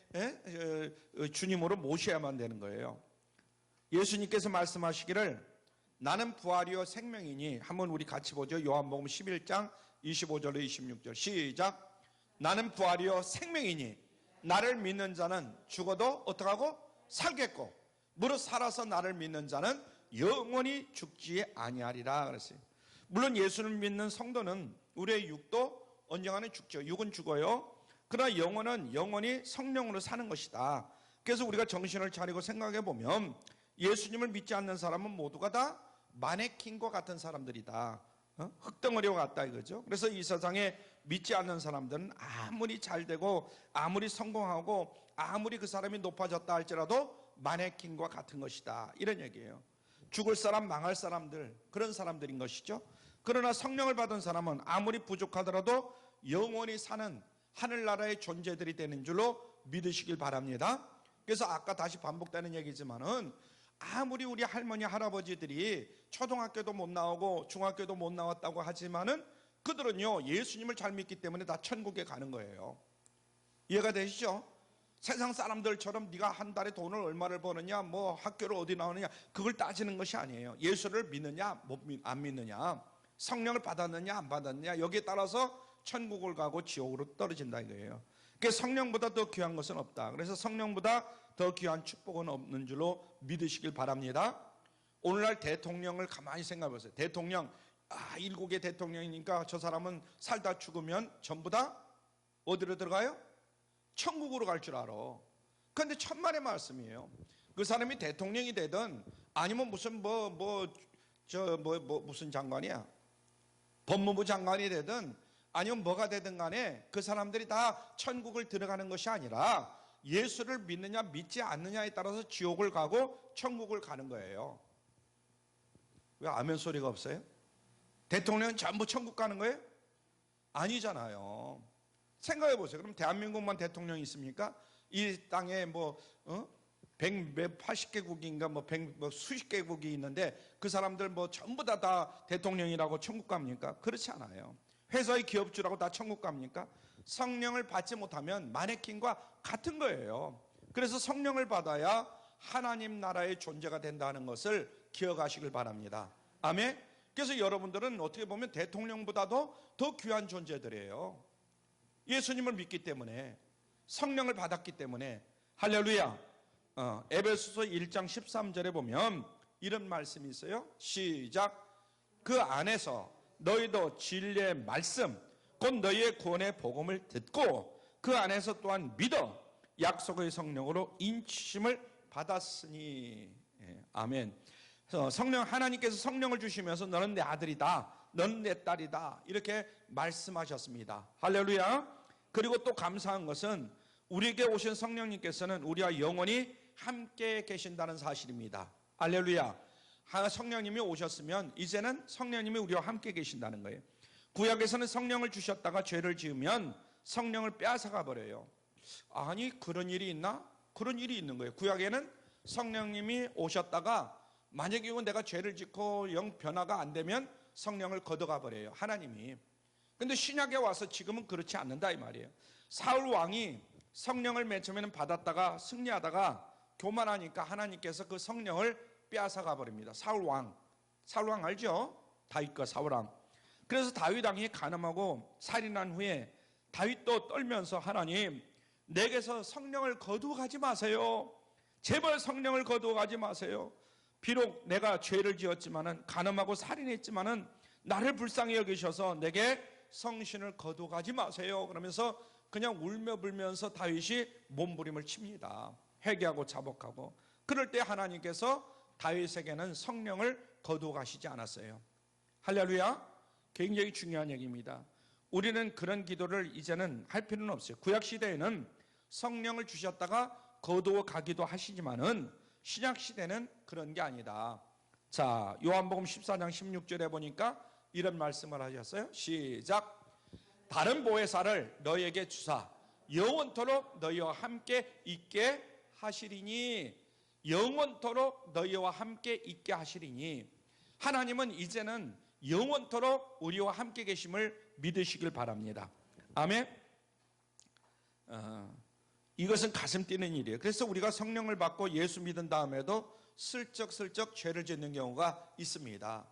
주님으로 모셔야만 되는 거예요. 예수님께서 말씀하시기를 나는 부활이요 생명이니, 한번 우리 같이 보죠. 요한복음 11장 25절로 26절 시작. 나는 부활이요 생명이니 나를 믿는 자는 죽어도 어떡하고 살겠고 무릇 살아서 나를 믿는 자는 영원히 죽지 아니하리라 그랬어요. 물론 예수를 믿는 성도는 우리의 육도 언젠가는 죽죠. 육은 죽어요. 그러나 영혼은 영원히 성령으로 사는 것이다. 그래서 우리가 정신을 차리고 생각해 보면 예수님을 믿지 않는 사람은 모두가 다 마네킹과 같은 사람들이다. 흙덩어리와 같다 이거죠. 그래서 이 세상에 믿지 않는 사람들은 아무리 잘 되고 아무리 성공하고 아무리 그 사람이 높아졌다 할지라도 마네킹과 같은 것이다 이런 얘기예요. 죽을 사람 망할 사람들 그런 사람들인 것이죠. 그러나 성령을 받은 사람은 아무리 부족하더라도 영원히 사는 하늘나라의 존재들이 되는 줄로 믿으시길 바랍니다. 그래서 아까 다시 반복되는 얘기지만은 아무리 우리 할머니 할아버지들이 초등학교도 못 나오고 중학교도 못 나왔다고 하지만은 그들은요 예수님을 잘 믿기 때문에 다 천국에 가는 거예요. 이해가 되시죠? 세상 사람들처럼 네가 한 달에 돈을 얼마를 버느냐 뭐 학교를 어디 나오느냐 그걸 따지는 것이 아니에요. 예수를 믿느냐 안 믿느냐 성령을 받았느냐 안 받았느냐 여기에 따라서 천국을 가고 지옥으로 떨어진다 이거예요. 그래서 성령보다 더 귀한 것은 없다. 그래서 성령보다 더 귀한 축복은 없는 줄로 믿으시길 바랍니다. 오늘날 대통령을 가만히 생각해 보세요. 대통령 일국의 대통령이니까 저 사람은 살다 죽으면 전부 다 어디로 들어가요? 천국으로 갈 줄 알아. 그런데 천만의 말씀이에요. 그 사람이 대통령이 되든 아니면 무슨 무슨 장관이야? 법무부 장관이 되든 아니면 뭐가 되든 간에 그 사람들이 다 천국을 들어가는 것이 아니라 예수를 믿느냐 믿지 않느냐에 따라서 지옥을 가고 천국을 가는 거예요. 왜 아멘 소리가 없어요? 대통령은 전부 천국 가는 거예요? 아니잖아요. 생각해 보세요. 그럼 대한민국만 대통령이 있습니까? 이 땅에 뭐 180개국인가 뭐 수십 개국이 있는데 그 사람들 뭐 전부 다 대통령이라고 천국 갑니까? 그렇지 않아요. 회사의 기업주라고 다 천국 갑니까? 성령을 받지 못하면 마네킹과 같은 거예요. 그래서 성령을 받아야 하나님 나라의 존재가 된다는 것을 기억하시길 바랍니다. 아멘. 그래서 여러분들은 어떻게 보면 대통령보다도 더 귀한 존재들이에요. 예수님을 믿기 때문에, 성령을 받았기 때문에. 할렐루야. 에베소서 1장 13절에 보면 이런 말씀이 있어요. 시작. 그 안에서 너희도 진리의 말씀 곧 너희의 구원의 복음을 듣고 그 안에서 또한 믿어 약속의 성령으로 인치심을 받았으니. 아멘. 성령, 하나님께서 성령을 주시면서 너는 내 아들이다, 너는 내 딸이다, 이렇게 말씀하셨습니다. 할렐루야. 그리고 또 감사한 것은 우리에게 오신 성령님께서는 우리와 영원히 함께 계신다는 사실입니다. 할렐루야. 성령님이 오셨으면 이제는 성령님이 우리와 함께 계신다는 거예요. 구약에서는 성령을 주셨다가 죄를 지으면 성령을 빼앗아가 버려요. 아니, 그런 일이 있나? 그런 일이 있는 거예요. 구약에는 성령님이 오셨다가 만약에 내가 죄를 짓고 영 변화가 안 되면 성령을 걷어가 버려요, 하나님이. 근데 신약에 와서 지금은 그렇지 않는다 이 말이에요. 사울 왕이 성령을 맨 처음에는 받았다가 승리하다가 교만하니까 하나님께서 그 성령을 빼앗아가 버립니다. 사울 왕 알죠? 다윗과 사울 왕. 그래서 다윗 왕이 간음하고 살인한 후에 다윗도 떨면서 하나님, 내게서 성령을 거두어가지 마세요. 제발 성령을 거두어가지 마세요. 비록 내가 죄를 지었지만은, 간음하고 살인했지만은 나를 불쌍히 여기셔서 내게 성신을 거두어가지 마세요. 그러면서 그냥 울며 불면서 다윗이 몸부림을 칩니다. 회개하고 자복하고. 그럴 때 하나님께서 다윗에게는 성령을 거두어가시지 않았어요. 할렐루야. 굉장히 중요한 얘기입니다. 우리는 그런 기도를 이제는 할 필요는 없어요. 구약시대에는 성령을 주셨다가 거두어 가기도 하시지만은 신약시대는 그런 게 아니다. 자, 요한복음 14장 16절에 보니까 이런 말씀을 하셨어요. 시작. 다른 보혜사를 너희에게 주사 영원토록 너희와 함께 있게 하시리니. 영원토록 너희와 함께 있게 하시리니. 하나님은 이제는 영원토록 우리와 함께 계심을 믿으시길 바랍니다. 아멘. 이것은 가슴 뛰는 일이에요. 그래서 우리가 성령을 받고 예수 믿은 다음에도 슬쩍슬쩍 죄를 짓는 경우가 있습니다.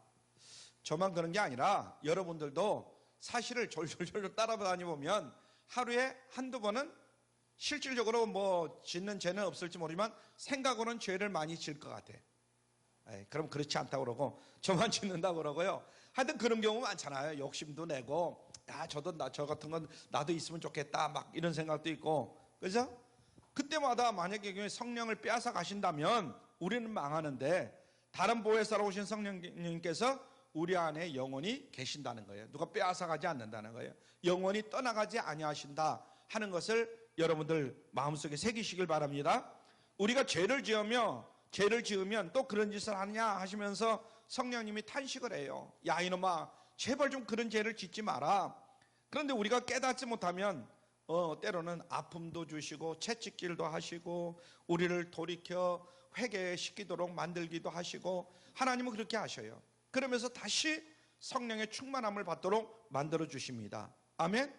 저만 그런 게 아니라 여러분들도 사실을 졸졸졸 따라다니보면 하루에 한두 번은 실질적으로 뭐 짓는 죄는 없을지 모르지만 생각으로는 죄를 많이 지을 것 같아. 그럼 그렇지 않다고 그러고 저만 짓는다고 그러고요. 하여튼 그런 경우 많잖아요. 욕심도 내고, 야, 저 같은 건 나도 있으면 좋겠다, 막 이런 생각도 있고. 그죠? 그때마다 만약에 성령을 빼앗아 가신다면 우리는 망하는데, 다른 보혜사로 오신 성령님께서 우리 안에 영원히 계신다는 거예요. 누가 빼앗아 가지 않는다는 거예요. 영원히 떠나가지 아니하신다 하는 것을 여러분들 마음속에 새기시길 바랍니다. 우리가 죄를 지으면 또 그런 짓을 하느냐 하시면서 성령님이 탄식을 해요. 야, 이놈아, 제발 좀 그런 죄를 짓지 마라. 그런데 우리가 깨닫지 못하면 때로는 아픔도 주시고 채찍질도 하시고 우리를 돌이켜 회개시키도록 만들기도 하시고, 하나님은 그렇게 하셔요. 그러면서 다시 성령의 충만함을 받도록 만들어 주십니다. 아멘.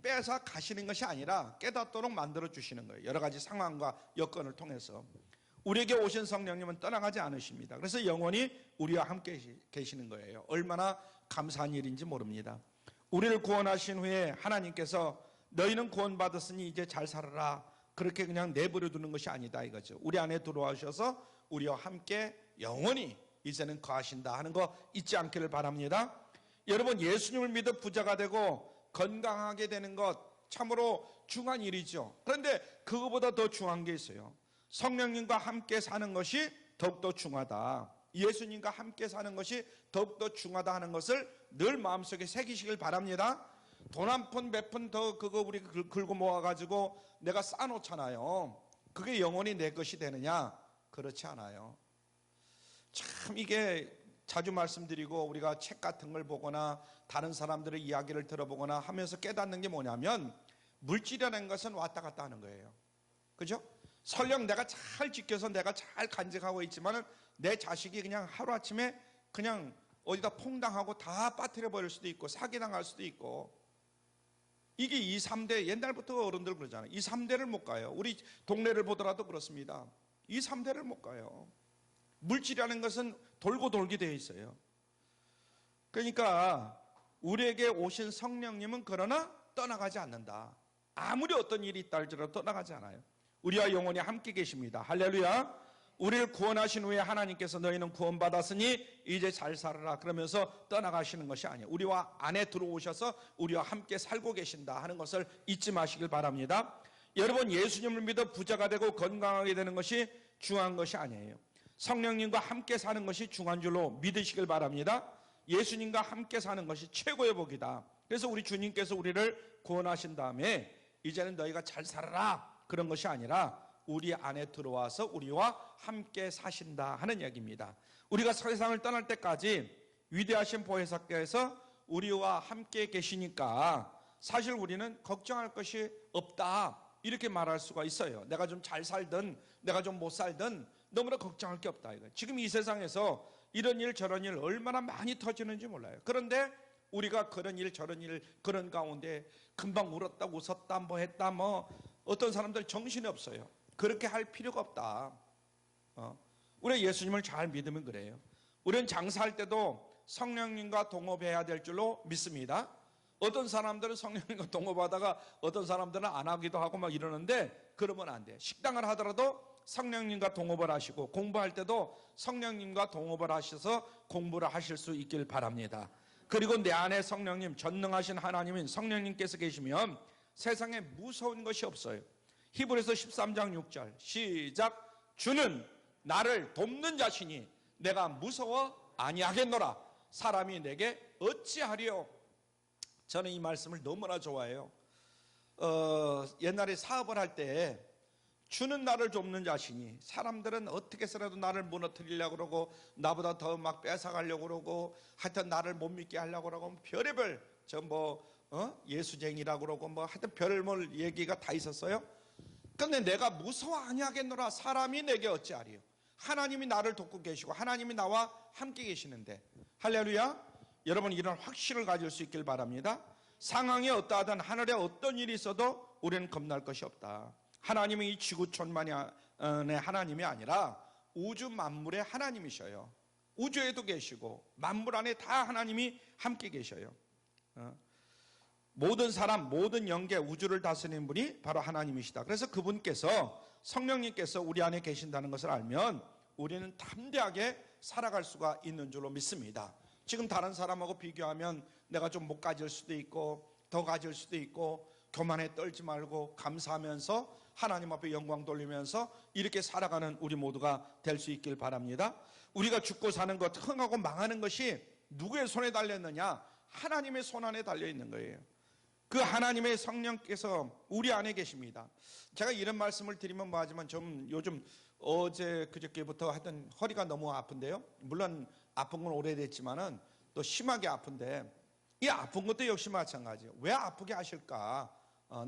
빼앗아 가시는 것이 아니라 깨닫도록 만들어 주시는 거예요. 여러 가지 상황과 여건을 통해서. 우리에게 오신 성령님은 떠나가지 않으십니다. 그래서 영원히 우리와 함께 계시는 거예요. 얼마나 감사한 일인지 모릅니다. 우리를 구원하신 후에 하나님께서 너희는 구원받았으니 이제 잘 살아라, 그렇게 그냥 내버려 두는 것이 아니다 이거죠. 우리 안에 들어와셔서 우리와 함께 영원히 이제는 거하신다 하는 거 잊지 않기를 바랍니다. 여러분, 예수님을 믿어 부자가 되고 건강하게 되는 것 참으로 중요한 일이죠. 그런데 그거보다 더 중요한 게 있어요. 성령님과 함께 사는 것이 더욱더 중요하다. 예수님과 함께 사는 것이 더욱더 중요하다 하는 것을 늘 마음속에 새기시길 바랍니다. 돈 한 푼 몇 푼 더 그거 우리 긁어 모아가지고 내가 쌓아놓잖아요. 그게 영원히 내 것이 되느냐? 그렇지 않아요. 참 이게 자주 말씀드리고 우리가 책 같은 걸 보거나 다른 사람들의 이야기를 들어보거나 하면서 깨닫는 게 뭐냐면 물질이라는 것은 왔다 갔다 하는 거예요. 그죠? 설령 내가 잘 지켜서 내가 잘 간직하고 있지만은 내 자식이 그냥 하루아침에 그냥 어디다 퐁당하고 다 빠뜨려 버릴 수도 있고 사기당할 수도 있고, 이게 2, 3대, 옛날부터 어른들 그러잖아요. 2, 3대를 못 가요. 우리 동네를 보더라도 그렇습니다. 2, 3대를 못 가요. 물질이라는 것은 돌고 돌게 되어 있어요. 그러니까 우리에게 오신 성령님은 그러나 떠나가지 않는다. 아무리 어떤 일이 있다 할지라도 떠나가지 않아요. 우리와 영원히 함께 계십니다. 할렐루야. 우리를 구원하신 후에 하나님께서 너희는 구원받았으니 이제 잘 살아라 그러면서 떠나가시는 것이 아니에요. 우리와 안에 들어오셔서 우리와 함께 살고 계신다 하는 것을 잊지 마시길 바랍니다. 여러분, 예수님을 믿어 부자가 되고 건강하게 되는 것이 중요한 것이 아니에요. 성령님과 함께 사는 것이 중요한 줄로 믿으시길 바랍니다. 예수님과 함께 사는 것이 최고의 복이다. 그래서 우리 주님께서 우리를 구원하신 다음에 이제는 너희가 잘 살아라 그런 것이 아니라 우리 안에 들어와서 우리와 함께 사신다 하는 얘기입니다. 우리가 세상을 떠날 때까지 위대하신 보혜사께서 우리와 함께 계시니까 사실 우리는 걱정할 것이 없다 이렇게 말할 수가 있어요. 내가 좀 잘 살든 내가 좀 못 살든 너무나 걱정할 게 없다 이거예요. 지금 이 세상에서 이런 일 저런 일 얼마나 많이 터지는지 몰라요. 그런데 우리가 그런 일 저런 일 그런 가운데 금방 울었다 웃었다 뭐 했다 뭐 어떤 사람들 정신이 없어요. 그렇게 할 필요가 없다. 우리 예수님을 잘 믿으면 그래요. 우리는 장사할 때도 성령님과 동업해야 될 줄로 믿습니다. 어떤 사람들은 성령님과 동업하다가 어떤 사람들은 안 하기도 하고 막 이러는데 그러면 안 돼. 식당을 하더라도 성령님과 동업을 하시고 공부할 때도 성령님과 동업을 하셔서 공부를 하실 수 있길 바랍니다. 그리고 내 안에 성령님, 전능하신 하나님인 성령님께서 계시면 세상에 무서운 것이 없어요. 히브리서 13장 6절 시작. 주는 나를 돕는 자시니 내가 무서워 아니하겠노라. 사람이 내게 어찌하리요. 저는 이 말씀을 너무나 좋아해요. 옛날에 사업을 할 때 주는 나를 돕는 자시니, 사람들은 어떻게 해서라도 나를 무너뜨리려고 그러고 나보다 더 막 뺏어가려고 그러고 하여튼 나를 못 믿게 하려고 그러고 별의별 예수쟁이라고 그러고 뭐 하여튼 별뭘 얘기가 다 있었어요. 근데 내가 무서워 아니하겠노라. 사람이 내게 어찌하리요. 하나님이 나를 돕고 계시고 하나님이 나와 함께 계시는데, 할렐루야. 여러분, 이런 확신을 가질 수 있길 바랍니다. 상황이 어떠하든 하늘에 어떤 일이 있어도 우리는 겁날 것이 없다. 하나님이 이 지구촌만의 하나님이 아니라 우주 만물의 하나님이셔요. 우주에도 계시고 만물 안에 다 하나님이 함께 계셔요. 모든 사람, 모든 영계, 우주를 다스리는 분이 바로 하나님이시다. 그래서 그분께서, 성령님께서 우리 안에 계신다는 것을 알면 우리는 담대하게 살아갈 수가 있는 줄로 믿습니다. 지금 다른 사람하고 비교하면 내가 좀 못 가질 수도 있고 더 가질 수도 있고 교만에 떨지 말고 감사하면서 하나님 앞에 영광 돌리면서 이렇게 살아가는 우리 모두가 될 수 있길 바랍니다. 우리가 죽고 사는 것, 흥하고 망하는 것이 누구의 손에 달렸느냐? 하나님의 손 안에 달려있는 거예요. 그 하나님의 성령께서 우리 안에 계십니다. 제가 이런 말씀을 드리면 뭐하지만 좀 요즘 어제 그저께부터 하여튼 허리가 너무 아픈데요. 물론 아픈 건 오래됐지만은 또 심하게 아픈데, 이 아픈 것도 역시 마찬가지예요. 왜 아프게 하실까?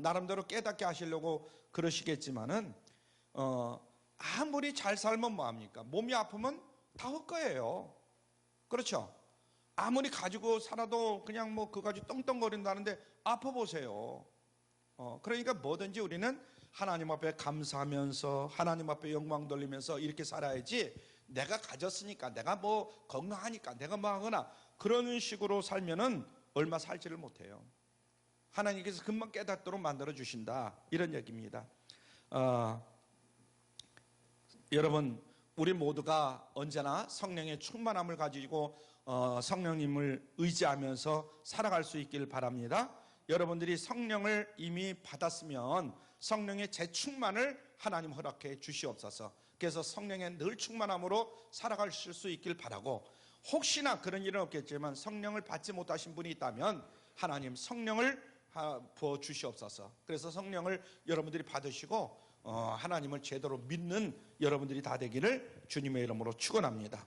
나름대로 깨닫게 하시려고 그러시겠지만은 아무리 잘 살면 뭐합니까? 몸이 아프면 다 헛거예요. 그렇죠? 아무리 가지고 살아도 그냥 뭐 그거 가지고 떵떵거린다는데 아파 보세요. 그러니까 뭐든지 우리는 하나님 앞에 감사하면서 하나님 앞에 영광 돌리면서 이렇게 살아야지, 내가 가졌으니까 내가 뭐 건강하니까 내가 뭐 하거나 그런 식으로 살면은 얼마 살지를 못해요. 하나님께서 금방 깨닫도록 만들어 주신다, 이런 얘기입니다. 여러분, 우리 모두가 언제나 성령의 충만함을 가지고 성령님을 의지하면서 살아갈 수 있기를 바랍니다. 여러분들이 성령을 이미 받았으면 성령의 재충만을 하나님 허락해 주시옵소서. 그래서 성령의 늘 충만함으로 살아가실 수 있길 바라고, 혹시나 그런 일은 없겠지만 성령을 받지 못하신 분이 있다면 하나님 성령을 부어 주시옵소서. 그래서 성령을 여러분들이 받으시고 하나님을 제대로 믿는 여러분들이 다 되기를 주님의 이름으로 축원합니다.